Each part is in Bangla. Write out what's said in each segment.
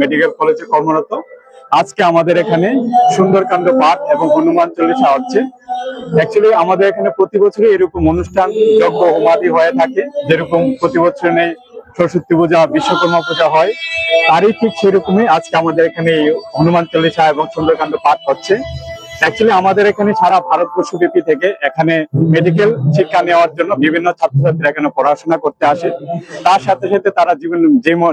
মেডিকেল কলেজে কর্মরত। আজকে আমাদের এখানে সুন্দরকাণ্ড পাঠ এবং হনুমান চল্লিশা হচ্ছে। অ্যাকচুয়ালি আমাদের এখানে প্রতি বছরই এরকম অনুষ্ঠান যজ্ঞ হোমাদি হয়ে থাকে, যেরকম প্রতি বছর নেই সরস্বতী পূজা, বিশ্বকর্মা পূজা হয়, তারই ঠিক সেরকমই আজকে আমাদের এখানে হনুমান চল্লিশা এবং সুন্দরকাণ্ড পাঠ হচ্ছে। অ্যাকচুয়ালি আমাদের এখানে সারা ভারতবর্ষ ব্যাপী থেকে এখানে মেডিকেল শিক্ষা নেওয়ার জন্য বিভিন্ন ছাত্রছাত্রীরা এখানে পড়াশোনা করতে আসে। তার সাথে সাথে তারা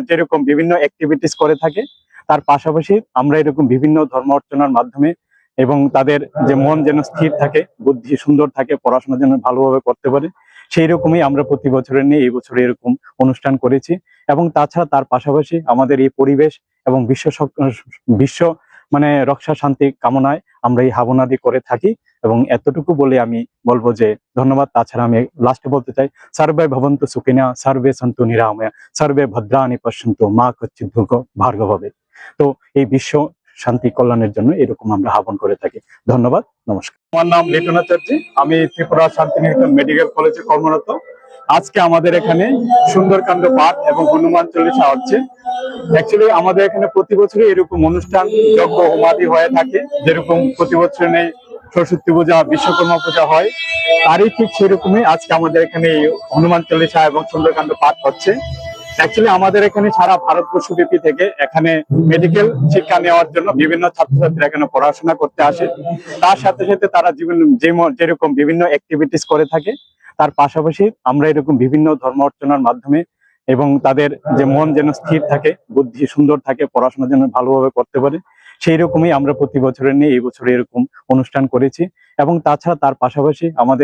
যেরকম বিভিন্ন অ্যাক্টিভিটিস করে থাকে, তার পাশাপাশি আমরা এরকম বিভিন্ন ধর্ম অর্চনার মাধ্যমে এবং তাদের যে মন যেন স্থির থাকে, বুদ্ধি সুন্দর থাকে, পড়াশোনা যেন ভালোভাবে করতে পারে, সেই রকমই আমরা প্রতি বছরের নিয়ে এই বছর এরকম অনুষ্ঠান করেছি। এবং তাছাড়া তার পাশাপাশি আমাদের এই পরিবেশ এবং বিশ্ব রক্ষা শান্তি কামনায় আমরা এই হাবনাদি করে থাকি। এবং এতটুকু বলে আমি বলবো যে ধন্যবাদ। তাছাড়া আমি লাস্টে বলতে চাই, সর্বে ভবন্তু সুখিনা, সর্বে সন্তু নিরাময়া, সর্বে ভদ্রাণি পশ্যন্তু, মা কচ্চিৎ দুর্গ ভার্গব হবে। তো এই বিশ্ব শান্তি কল্যাণের জন্য এরকম আমরা আহ্বান করে থাকি। ধন্যবাদ, নমস্কার। আমার নাম লিটন আচার্য, আমি ত্রিপুরা শান্তিনিকেতন মেডিকেল কলেজে কর্মরত। আজকে আমাদের এখানে সুন্দরকাণ্ড পাঠ এবং হনুমান চল্লিশা হচ্ছে। অ্যাকচুয়ালি আমাদের এখানে প্রতি বছরই এরকম অনুষ্ঠান যজ্ঞ হোমাদি হয়ে থাকে, যেরকম প্রতি বছর নেই সরস্বতী পূজা, বিশ্বকর্মা পূজা হয়, তারই ঠিক সেরকমই আজকে আমাদের এখানে হনুমান চল্লিশা এবং সুন্দরকাণ্ড পাঠ হচ্ছে। অ্যাকচুয়ালি আমাদের এখানে সারা ভারতবর্ষ ব্যাপী থেকে এখানে মেডিকেল শিক্ষা নেওয়ার জন্য বিভিন্ন ছাত্রছাত্রীরা এখানে পড়াশোনা করতে আসে। তার সাথে সাথে তারা যেরকম বিভিন্ন অ্যাক্টিভিটিস করে থাকে, তার পাশাপাশি আমরা এরকম বিভিন্ন ধর্ম অর্চনার মাধ্যমে এবং তাদের যে মন যেন স্থির থাকে, বুদ্ধি সুন্দর থাকে, পড়াশোনা যেন ভালোভাবে করতে পারে, সেই রকমই আমরা প্রতি বছরের নিয়ে এই বছর এরকম অনুষ্ঠান করেছি। এবং তাছাড়া তার পাশাপাশি আমাদের